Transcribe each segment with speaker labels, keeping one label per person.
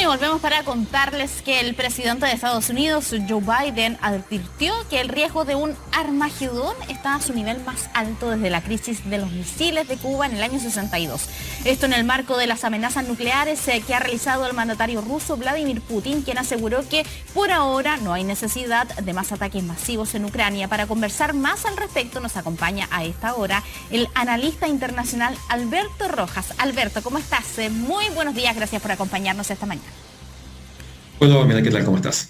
Speaker 1: volvemos para contarles que el presidente de Estados Unidos, Joe Biden, advirtió que el riesgo de un Armagedón está a su nivel más alto desde la crisis de los misiles de Cuba en el año 62. Esto en el marco de las amenazas nucleares que ha realizado el mandatario ruso Vladimir Putin, quien aseguró que por ahora no hay necesidad de más ataques masivos en Ucrania. Para conversar más al respecto nos acompaña a esta hora el analista internacional Alberto Rojas. Alberto, ¿cómo estás? Muy buenos días, gracias por acompañarnos esta mañana.
Speaker 2: Hola, Pamela, ¿qué tal? ¿Cómo estás?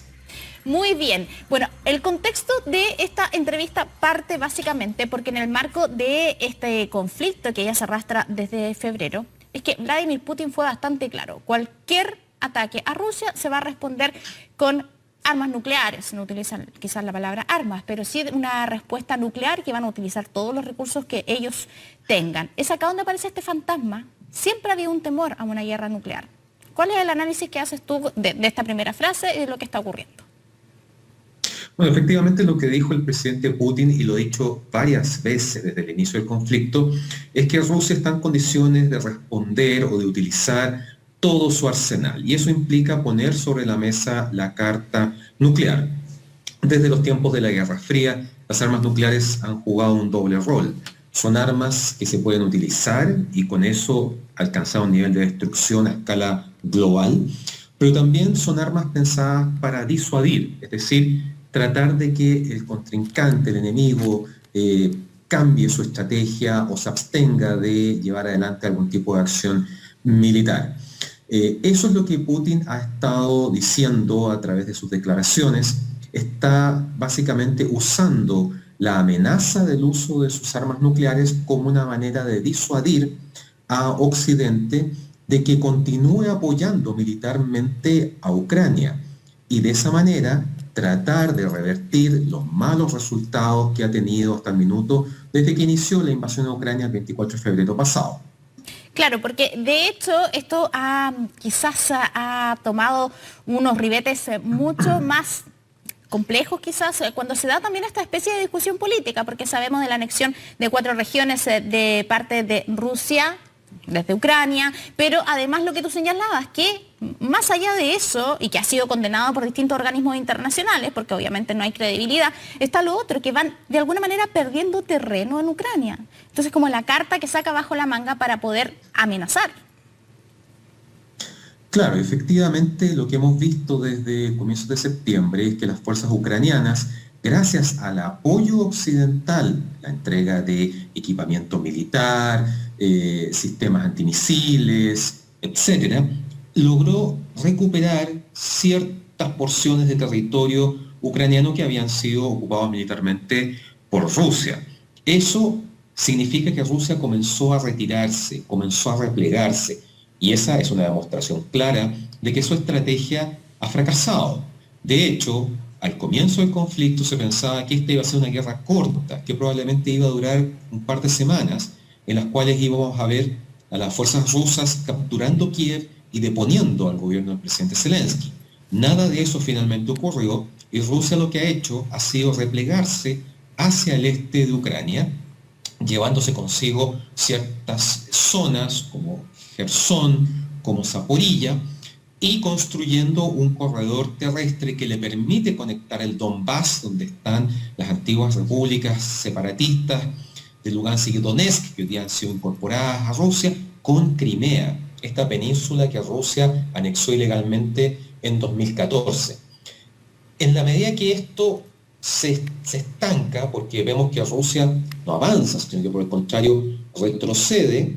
Speaker 1: Muy bien. Bueno, el contexto de esta entrevista parte básicamente porque en el marco de este conflicto que ya se arrastra desde febrero, es que Vladimir Putin fue bastante claro. Cualquier ataque a Rusia se va a responder con armas nucleares. No utilizan quizás la palabra armas, pero sí una respuesta nuclear que van a utilizar todos los recursos que ellos tengan. Es acá donde aparece este fantasma. Siempre ha habido un temor a una guerra nuclear. ¿Cuál es el análisis que haces tú de esta primera frase y de lo que está ocurriendo?
Speaker 2: Bueno, efectivamente lo que dijo el presidente Putin, y lo ha dicho varias veces desde el inicio del conflicto, es que Rusia está en condiciones de responder o de utilizar todo su arsenal. Y eso implica poner sobre la mesa la carta nuclear. Desde los tiempos de la Guerra Fría, las armas nucleares han jugado un doble rol. Son armas que se pueden utilizar y con eso alcanzar un nivel de destrucción a escala global, pero también son armas pensadas para disuadir, es decir, tratar de que el contrincante, el enemigo, cambie su estrategia o se abstenga de llevar adelante algún tipo de acción militar. Eso es lo que Putin ha estado diciendo a través de sus declaraciones. Está básicamente usando la amenaza del uso de sus armas nucleares como una manera de disuadir a Occidente de que continúe apoyando militarmente a Ucrania y de esa manera tratar de revertir los malos resultados que ha tenido hasta el minuto desde que inició la invasión a Ucrania el 24 de febrero pasado.
Speaker 1: Claro, porque de hecho esto quizás ha tomado unos ribetes mucho más complejos quizás cuando se da también esta especie de discusión política, porque sabemos de la anexión de 4 regiones de parte de Rusia, desde Ucrania, pero además lo que tú señalabas, que más allá de eso, y que ha sido condenado por distintos organismos internacionales, porque obviamente no hay credibilidad, está lo otro, que van de alguna manera perdiendo terreno en Ucrania. Entonces como la carta que saca bajo la manga para poder amenazar.
Speaker 2: Claro, efectivamente lo que hemos visto desde comienzos de septiembre es que las fuerzas ucranianas, gracias al apoyo occidental, la entrega de equipamiento militar, sistemas antimisiles, etcétera, logró recuperar ciertas porciones de territorio ucraniano que habían sido ocupados militarmente por Rusia. Eso significa que Rusia comenzó a retirarse, comenzó a replegarse, y esa es una demostración clara de que su estrategia ha fracasado. De hecho, al comienzo del conflicto se pensaba que esta iba a ser una guerra corta, que probablemente iba a durar un par de semanas, en las cuales íbamos a ver a las fuerzas rusas capturando Kiev y deponiendo al gobierno del presidente Zelensky. Nada de eso finalmente ocurrió y Rusia lo que ha hecho ha sido replegarse hacia el este de Ucrania, llevándose consigo ciertas zonas como Jersón, como Zaporilla, y construyendo un corredor terrestre que le permite conectar el Donbass, donde están las antiguas repúblicas separatistas de Lugansk y Donetsk, que hoy día han sido incorporadas a Rusia, con Crimea, esta península que Rusia anexó ilegalmente en 2014. En la medida que esto se estanca, porque vemos que Rusia no avanza, sino que por el contrario retrocede,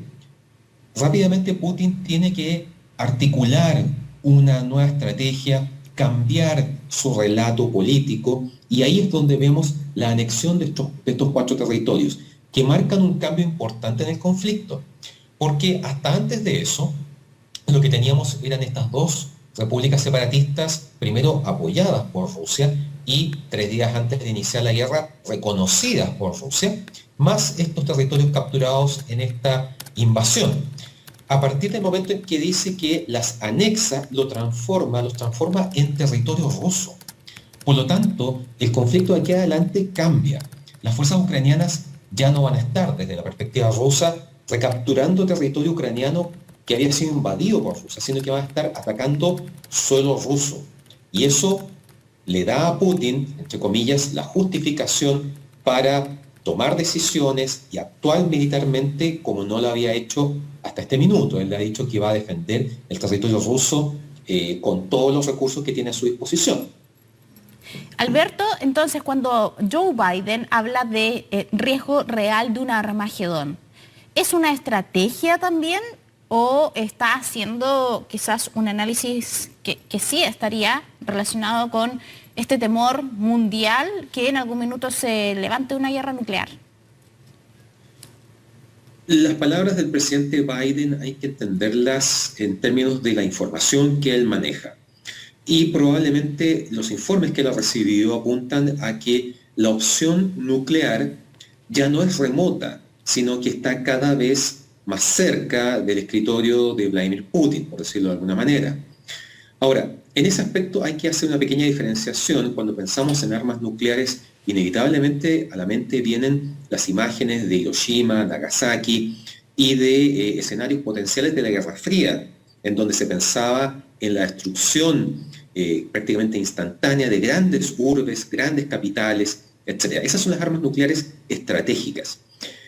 Speaker 2: rápidamente Putin tiene que articular una nueva estrategia, cambiar su relato político, y ahí es donde vemos la anexión de estos 4 territorios, que marcan un cambio importante en el conflicto, porque hasta antes de eso, lo que teníamos eran estas 2 repúblicas separatistas, primero apoyadas por Rusia, y 3 días antes de iniciar la guerra, reconocidas por Rusia, más estos territorios capturados en esta invasión. A partir del momento en que dice que las anexa, los transforma en territorio ruso. Por lo tanto, el conflicto de aquí adelante cambia. Las fuerzas ucranianas ya no van a estar, desde la perspectiva rusa, recapturando territorio ucraniano que había sido invadido por Rusia, sino que va a estar atacando suelo ruso. Y eso le da a Putin, entre comillas, la justificación para tomar decisiones y actuar militarmente como no lo había hecho hasta este minuto. Él ha dicho que va a defender el territorio ruso con todos los recursos que tiene a su disposición.
Speaker 1: Alberto, entonces cuando Joe Biden habla de riesgo real de un Armagedón, ¿es una estrategia también o está haciendo quizás un análisis que sí estaría relacionado con este temor mundial que en algún minuto se levante una guerra nuclear?
Speaker 2: Las palabras del presidente Biden hay que entenderlas en términos de la información que él maneja. Y probablemente los informes que él ha recibido apuntan a que la opción nuclear ya no es remota, sino que está cada vez más cerca del escritorio de Vladimir Putin, por decirlo de alguna manera. Ahora, en ese aspecto hay que hacer una pequeña diferenciación. Cuando pensamos en armas nucleares, inevitablemente a la mente vienen las imágenes de Hiroshima, Nagasaki y de escenarios potenciales de la Guerra Fría, en donde se pensaba en la destrucción prácticamente instantánea de grandes urbes, grandes capitales, etc. Esas son las armas nucleares estratégicas.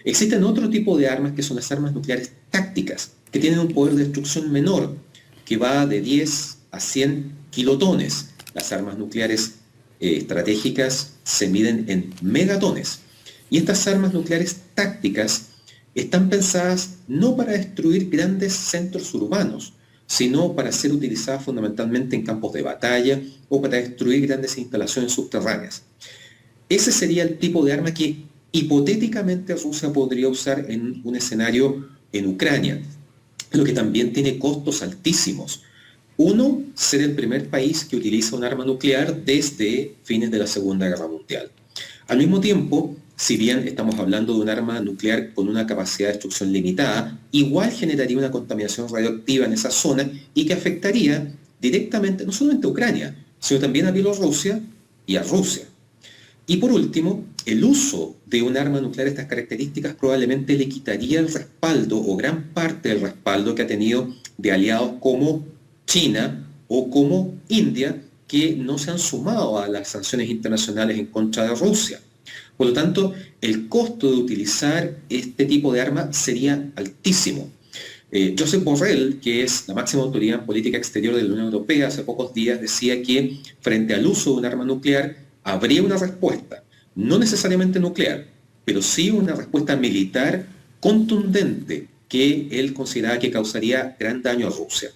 Speaker 2: Existen otro tipo de armas que son las armas nucleares tácticas, que tienen un poder de destrucción menor, que va de 10 a 100 kilotones. Las armas nucleares estratégicas se miden en megatones. Y estas armas nucleares tácticas están pensadas no para destruir grandes centros urbanos, sino para ser utilizadas fundamentalmente en campos de batalla o para destruir grandes instalaciones subterráneas. Ese sería el tipo de arma que hipotéticamente Rusia podría usar en un escenario en Ucrania, lo que también tiene costos altísimos. Uno, ser el primer país que utiliza un arma nuclear desde fines de la Segunda Guerra Mundial. Al mismo tiempo, si bien estamos hablando de un arma nuclear con una capacidad de destrucción limitada, igual generaría una contaminación radioactiva en esa zona y que afectaría directamente no solamente a Ucrania, sino también a Bielorrusia y a Rusia. Y por último, el uso de un arma nuclear de estas características probablemente le quitaría el respaldo o gran parte del respaldo que ha tenido de aliados como China o como India, que no se han sumado a las sanciones internacionales en contra de Rusia. Por lo tanto, el costo de utilizar este tipo de arma sería altísimo. Josep Borrell, que es la máxima autoridad en política exterior de la Unión Europea, hace pocos días decía que frente al uso de un arma nuclear habría una respuesta, no necesariamente nuclear, pero sí una respuesta militar contundente que él consideraba que causaría gran daño a Rusia.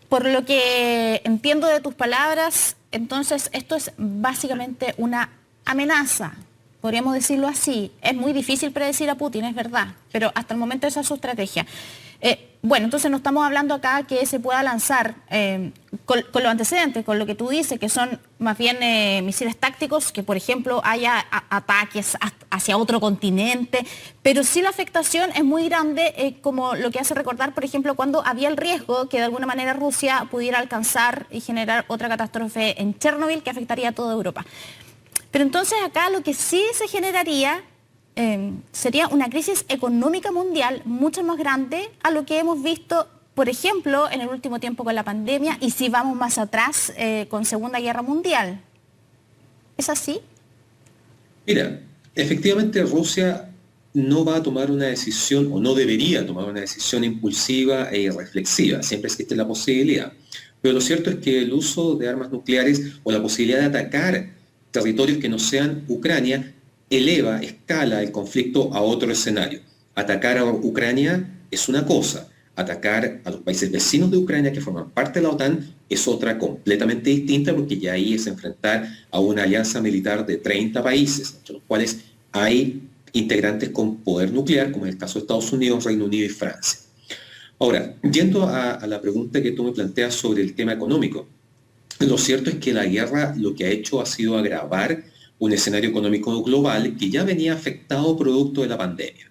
Speaker 1: Por lo que entiendo de tus palabras, entonces esto es básicamente una amenaza, podríamos decirlo así. Es muy difícil predecir a Putin, es verdad, pero hasta el momento esa es su estrategia. Bueno, entonces no estamos hablando acá que se pueda lanzar con los antecedentes, con lo que tú dices, que son más bien misiles tácticos, que por ejemplo haya ataques hacia otro continente, pero sí la afectación es muy grande, como lo que hace recordar, por ejemplo, cuando había el riesgo que de alguna manera Rusia pudiera alcanzar y generar otra catástrofe en Chernobyl que afectaría a toda Europa. Pero entonces acá lo que sí se generaría sería una crisis económica mundial mucho más grande a lo que hemos visto, por ejemplo, en el último tiempo con la pandemia y si vamos más atrás con Segunda Guerra Mundial. ¿Es así?
Speaker 2: Mira, efectivamente Rusia no va a tomar una decisión o no debería tomar una decisión impulsiva e irreflexiva, siempre existe la posibilidad. Pero lo cierto es que el uso de armas nucleares o la posibilidad de atacar territorios que no sean Ucrania escala el conflicto a otro escenario. Atacar a Ucrania es una cosa, atacar a los países vecinos de Ucrania que forman parte de la OTAN es otra completamente distinta, porque ya ahí es enfrentar a una alianza militar de 30 países, entre los cuales hay integrantes con poder nuclear, como es el caso de Estados Unidos, Reino Unido y Francia. Ahora, yendo a la pregunta que tú me planteas sobre el tema económico, lo cierto es que la guerra lo que ha hecho ha sido agravar un escenario económico global que ya venía afectado producto de la pandemia.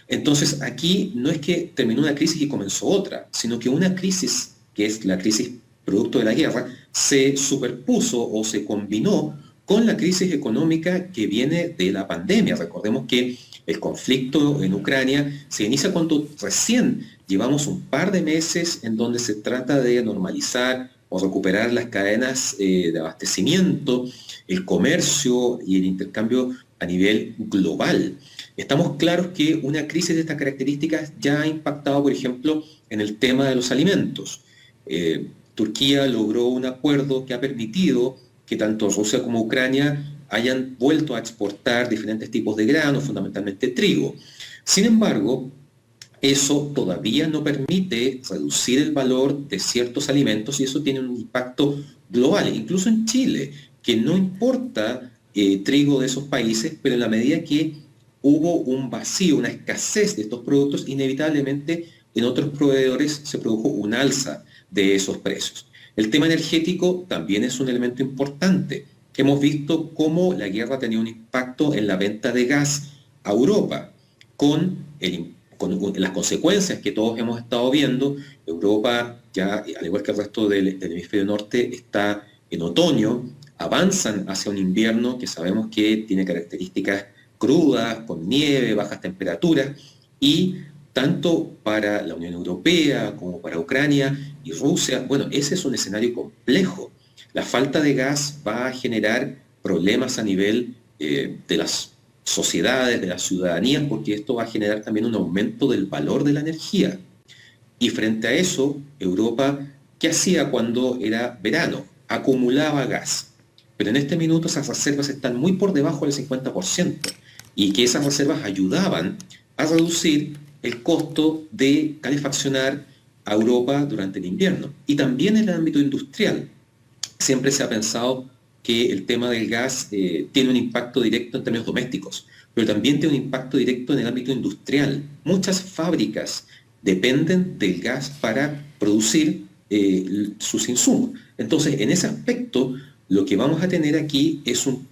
Speaker 2: Entonces, aquí no es que terminó una crisis y comenzó otra, sino que una crisis, que es la crisis producto de la guerra, se superpuso o se combinó con la crisis económica que viene de la pandemia. Recordemos que El conflicto en Ucrania se inicia cuando recién llevamos un par de meses en donde se trata de normalizar o recuperar las cadenas de abastecimiento, el comercio y el intercambio a nivel global. Estamos claros que una crisis de estas características ya ha impactado, por ejemplo, en el tema de los alimentos. Turquía logró un acuerdo que ha permitido que tanto Rusia como Ucrania hayan vuelto a exportar diferentes tipos de granos, fundamentalmente trigo. Sin embargo, eso todavía no permite reducir el valor de ciertos alimentos y eso tiene un impacto global, incluso en Chile, que no importa trigo de esos países, pero en la medida que hubo un vacío, una escasez de estos productos, inevitablemente en otros proveedores se produjo un alza de esos precios. El tema energético también es un elemento importante. Hemos visto cómo la guerra ha tenido un impacto en la venta de gas a Europa, con las consecuencias que todos hemos estado viendo. Europa ya, al igual que el resto del hemisferio norte, está en otoño, avanzan hacia un invierno que sabemos que tiene características crudas, con nieve, bajas temperaturas, y tanto para la Unión Europea como para Ucrania y Rusia, bueno, ese es un escenario complejo. La falta de gas va a generar problemas a nivel de las sociedades, de las ciudadanías, porque esto va a generar también un aumento del valor de la energía. Y frente a eso, Europa, ¿qué hacía cuando era verano? Acumulaba gas. Pero en este minuto esas reservas están muy por debajo del 50%, y que esas reservas ayudaban a reducir el costo de calefaccionar a Europa durante el invierno. Y también en el ámbito industrial. Siempre se ha pensado que el tema del gas tiene un impacto directo en términos domésticos, pero también tiene un impacto directo en el ámbito industrial. Muchas fábricas dependen del gas para producir sus insumos. Entonces, en ese aspecto, lo que vamos a tener aquí es un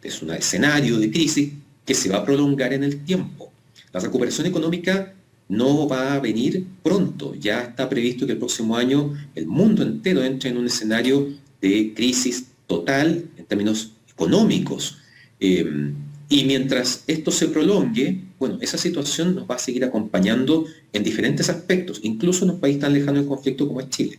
Speaker 2: escenario de crisis que se va a prolongar en el tiempo. La recuperación económica no va a venir pronto. Ya está previsto que el próximo año el mundo entero entre en un escenario de crisis total en términos económicos. Y mientras esto se prolongue, bueno, esa situación nos va a seguir acompañando en diferentes aspectos, incluso en un país tan lejano del conflicto como es Chile.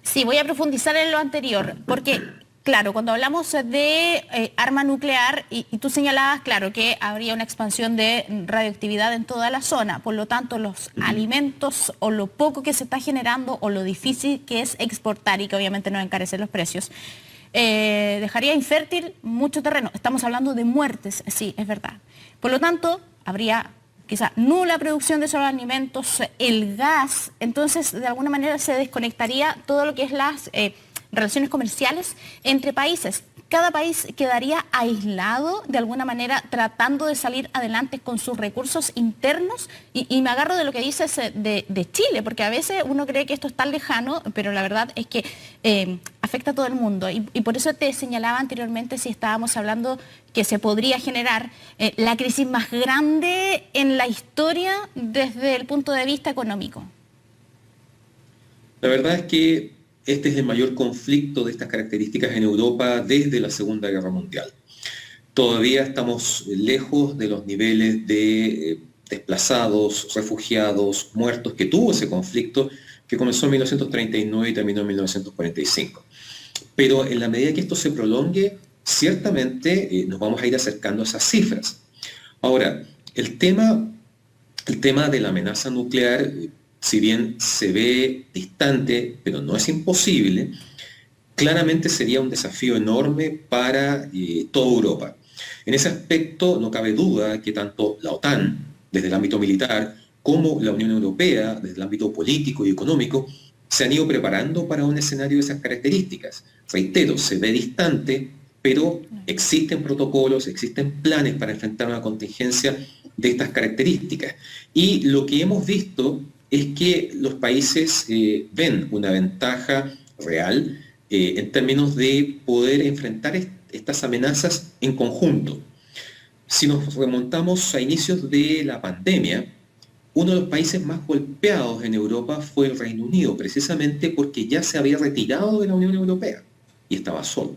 Speaker 1: Sí, voy a profundizar en lo anterior, porque, claro, cuando hablamos de arma nuclear, y tú señalabas, claro, que habría una expansión de radioactividad en toda la zona, por lo tanto, los alimentos o lo poco que se está generando o lo difícil que es exportar y que obviamente nos encarecen los precios, dejaría infértil mucho terreno. Estamos hablando de muertes, sí, es verdad. Por lo tanto, habría quizá nula producción de esos alimentos, el gas, entonces de alguna manera se desconectaría todo lo que es las relaciones comerciales entre países. Cada país quedaría aislado de alguna manera tratando de salir adelante con sus recursos internos y me agarro de lo que dices de Chile, porque a veces uno cree que esto es tan lejano, pero la verdad es que afecta a todo el mundo y por eso te señalaba anteriormente si estábamos hablando que se podría generar la crisis más grande en la historia desde el punto de vista económico.
Speaker 2: La verdad es que este es el mayor conflicto de estas características en Europa desde la Segunda Guerra Mundial. Todavía estamos lejos de los niveles de desplazados, refugiados, muertos que tuvo ese conflicto que comenzó en 1939 y terminó en 1945. Pero en la medida que esto se prolongue, ciertamente nos vamos a ir acercando a esas cifras. Ahora, el tema de la amenaza nuclear, si bien se ve distante, pero no es imposible, claramente sería un desafío enorme para toda Europa. En ese aspecto no cabe duda que tanto la OTAN, desde el ámbito militar, como la Unión Europea, desde el ámbito político y económico, se han ido preparando para un escenario de esas características. Reitero, se ve distante, pero existen protocolos, existen planes para enfrentar una contingencia de estas características. Y lo que hemos visto es que los países ven una ventaja real en términos de poder enfrentar estas amenazas en conjunto. Si nos remontamos a inicios de la pandemia, uno de los países más golpeados en Europa fue el Reino Unido, precisamente porque ya se había retirado de la Unión Europea y estaba solo.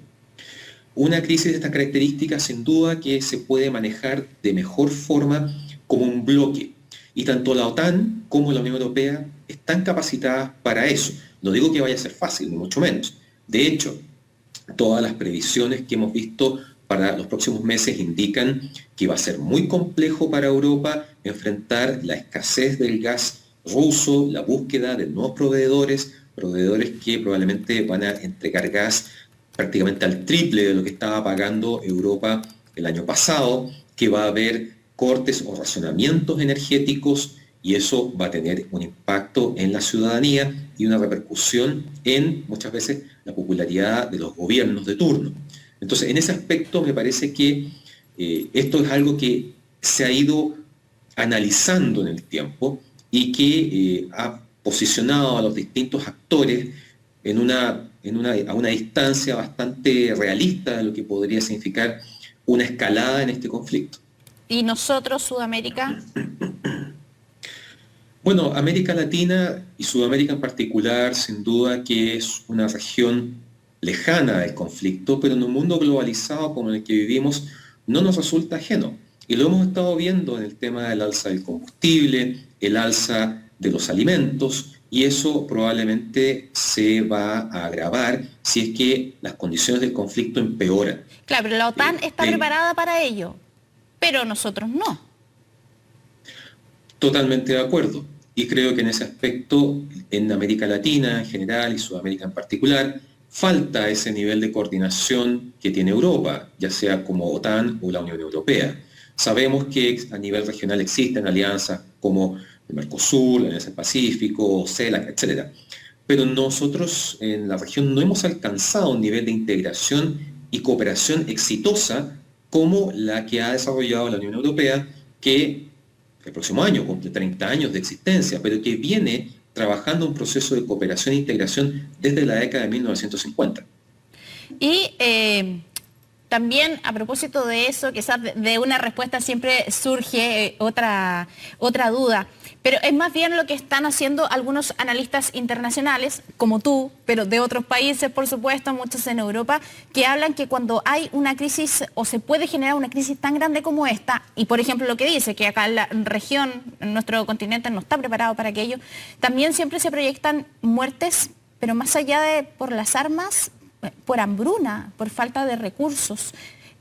Speaker 2: una crisis de estas características sin duda que se puede manejar de mejor forma como un bloque. Y tanto la OTAN como la Unión Europea están capacitadas para eso. No digo que vaya a ser fácil, ni mucho menos. De hecho, todas las previsiones que hemos visto para los próximos meses indican que va a ser muy complejo para Europa enfrentar la escasez del gas ruso, la búsqueda de nuevos proveedores, proveedores que probablemente van a entregar gas prácticamente al triple de lo que estaba pagando Europa el año pasado, que va a haber cortes o racionamientos energéticos y eso va a tener un impacto en la ciudadanía y una repercusión en, muchas veces, la popularidad de los gobiernos de turno. Entonces, en ese aspecto me parece que esto es algo que se ha ido analizando en el tiempo y que ha posicionado a los distintos actores a una distancia bastante realista de lo que podría significar una escalada en este conflicto.
Speaker 1: ¿Y nosotros, Sudamérica?
Speaker 2: Bueno, América Latina y Sudamérica en particular, sin duda que es una región lejana del conflicto, pero en un mundo globalizado como el que vivimos no nos resulta ajeno. Y lo hemos estado viendo en el tema del alza del combustible, el alza de los alimentos, y eso probablemente se va a agravar si es que las condiciones del conflicto empeoran.
Speaker 1: Claro, pero la OTAN está preparada para ello, pero nosotros no.
Speaker 2: Totalmente de acuerdo. Y creo que en ese aspecto, en América Latina en general y Sudamérica en particular, falta ese nivel de coordinación que tiene Europa, ya sea como OTAN o la Unión Europea. Sabemos que a nivel regional existen alianzas como el Mercosur, la Alianza del Pacífico, CELAC, etc. Pero nosotros en la región no hemos alcanzado un nivel de integración y cooperación exitosa como la que ha desarrollado la Unión Europea, que el próximo año cumple 30 años de existencia, pero que viene trabajando un proceso de cooperación e integración desde la década de 1950.
Speaker 1: Y también a propósito de eso, quizás de una respuesta siempre surge otra duda, pero es más bien lo que están haciendo algunos analistas internacionales, como tú, pero de otros países, por supuesto, muchos en Europa, que hablan que cuando hay una crisis o se puede generar una crisis tan grande como esta, y por ejemplo lo que dice, que acá en la región, en nuestro continente no está preparado para aquello, también siempre se proyectan muertes, pero más allá de por las armas, por hambruna, por falta de recursos.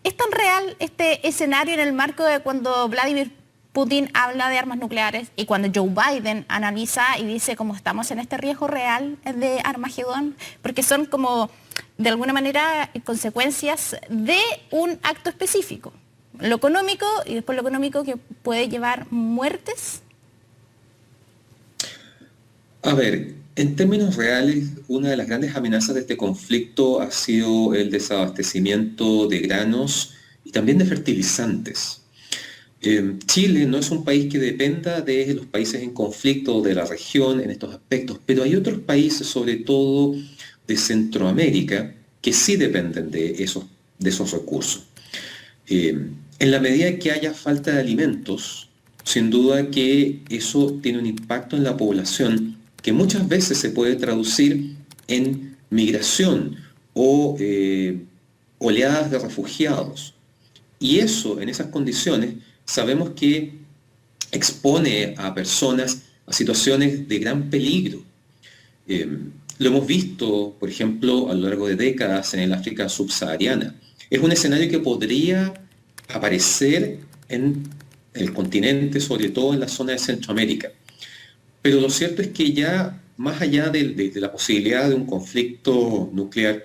Speaker 1: ¿Es tan real este escenario en el marco de cuando Vladimir Putin habla de armas nucleares y cuando Joe Biden analiza y dice cómo estamos en este riesgo real de Armagedón? Porque son como, de alguna manera, consecuencias de un acto específico. Lo económico y después lo económico que puede llevar muertes.
Speaker 2: A ver, en términos reales, una de las grandes amenazas de este conflicto ha sido el desabastecimiento de granos y también de fertilizantes. Chile no es un país que dependa de los países en conflicto de la región en estos aspectos, pero hay otros países, sobre todo de Centroamérica, que sí dependen de esos recursos. En la medida que haya falta de alimentos, sin duda que eso tiene un impacto en la población que muchas veces se puede traducir en migración o oleadas de refugiados. Y eso, en esas condiciones, sabemos que expone a personas a situaciones de gran peligro. Lo hemos visto, por ejemplo, a lo largo de décadas en el África subsahariana. Es un escenario que podría aparecer en el continente, sobre todo en la zona de Centroamérica. Pero lo cierto es que ya, más allá de la posibilidad de un conflicto nuclear,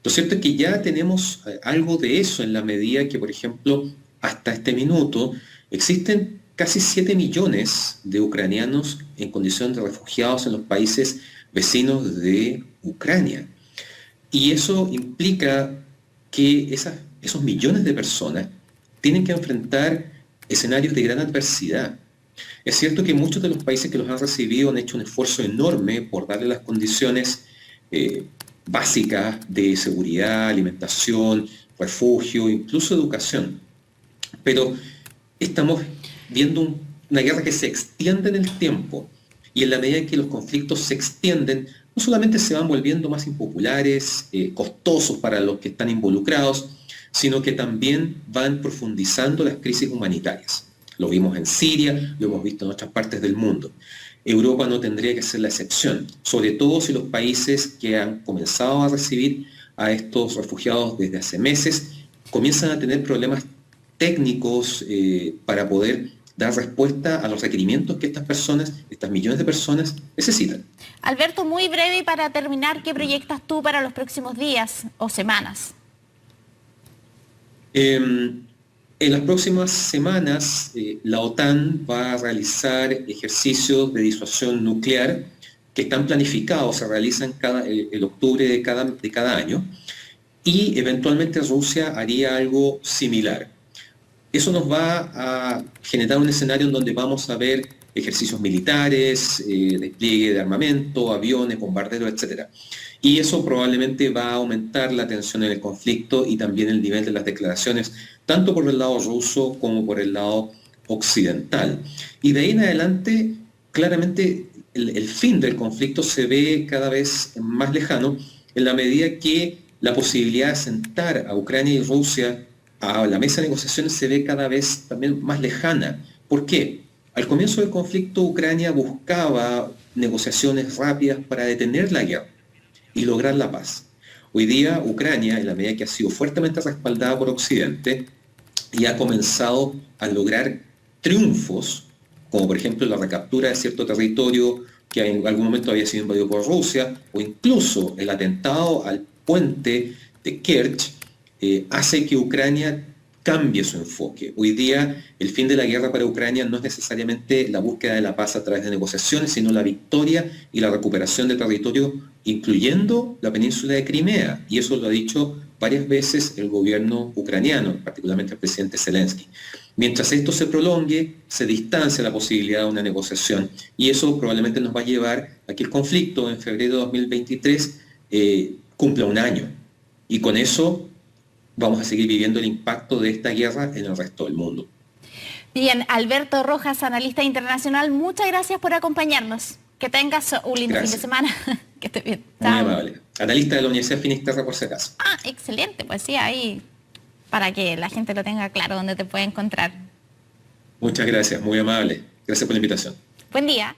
Speaker 2: lo cierto es que ya tenemos algo de eso en la medida que, por ejemplo, hasta este minuto, existen casi 7 millones de ucranianos en condición de refugiados en los países vecinos de Ucrania. Y eso implica que esos millones de personas tienen que enfrentar escenarios de gran adversidad. Es cierto que muchos de los países que los han recibido han hecho un esfuerzo enorme por darle las condiciones básicas de seguridad, alimentación, refugio, incluso educación. Pero estamos viendo una guerra que se extiende en el tiempo y en la medida en que los conflictos se extienden, no solamente se van volviendo más impopulares, costosos para los que están involucrados, sino que también van profundizando las crisis humanitarias. Lo vimos en Siria, lo hemos visto en otras partes del mundo. Europa no tendría que ser la excepción, sobre todo si los países que han comenzado a recibir a estos refugiados desde hace meses comienzan a tener problemas técnicos para poder dar respuesta a los requerimientos que estas personas, estas millones de personas, necesitan.
Speaker 1: Alberto, muy breve y para terminar, ¿qué proyectas tú para los próximos días o semanas?
Speaker 2: En las próximas semanas, la OTAN va a realizar ejercicios de disuasión nuclear que están planificados, se realizan el octubre de cada año, y eventualmente Rusia haría algo similar. Eso nos va a generar un escenario en donde vamos a ver ejercicios militares, despliegue de armamento, aviones, bombarderos, etc. Y eso probablemente va a aumentar la tensión en el conflicto y también el nivel de las declaraciones, tanto por el lado ruso como por el lado occidental. Y de ahí en adelante, claramente, el fin del conflicto se ve cada vez más lejano en la medida que la posibilidad de sentar a Ucrania y Rusia a la mesa de negociaciones se ve cada vez también más lejana. ¿Por qué? Al comienzo del conflicto, Ucrania buscaba negociaciones rápidas para detener la guerra y lograr la paz. Hoy día, Ucrania, en la medida que ha sido fuertemente respaldada por Occidente, y ha comenzado a lograr triunfos, como por ejemplo la recaptura de cierto territorio que en algún momento había sido invadido por Rusia, o incluso el atentado al puente de Kerch, hace que Ucrania cambie su enfoque. Hoy día el fin de la guerra para Ucrania no es necesariamente la búsqueda de la paz a través de negociaciones, sino la victoria y la recuperación de territorio, incluyendo la península de Crimea. Y eso lo ha dicho varias veces el gobierno ucraniano, particularmente el presidente Zelensky. Mientras esto se prolongue, se distancia la posibilidad de una negociación. Y eso probablemente nos va a llevar a que el conflicto en febrero de 2023 cumpla un año. Y con eso vamos a seguir viviendo el impacto de esta guerra en el resto del mundo.
Speaker 1: Bien, Alberto Rojas, analista internacional, muchas gracias por acompañarnos. Que tengas un lindo fin de semana. Que estés bien.
Speaker 2: Muy amable. Analista de la Universidad de Finisterre, por si acaso.
Speaker 1: Ah, excelente. Pues sí, ahí para que la gente lo tenga claro dónde te puede encontrar.
Speaker 2: Muchas gracias, muy amable. Gracias por la invitación.
Speaker 1: Buen día.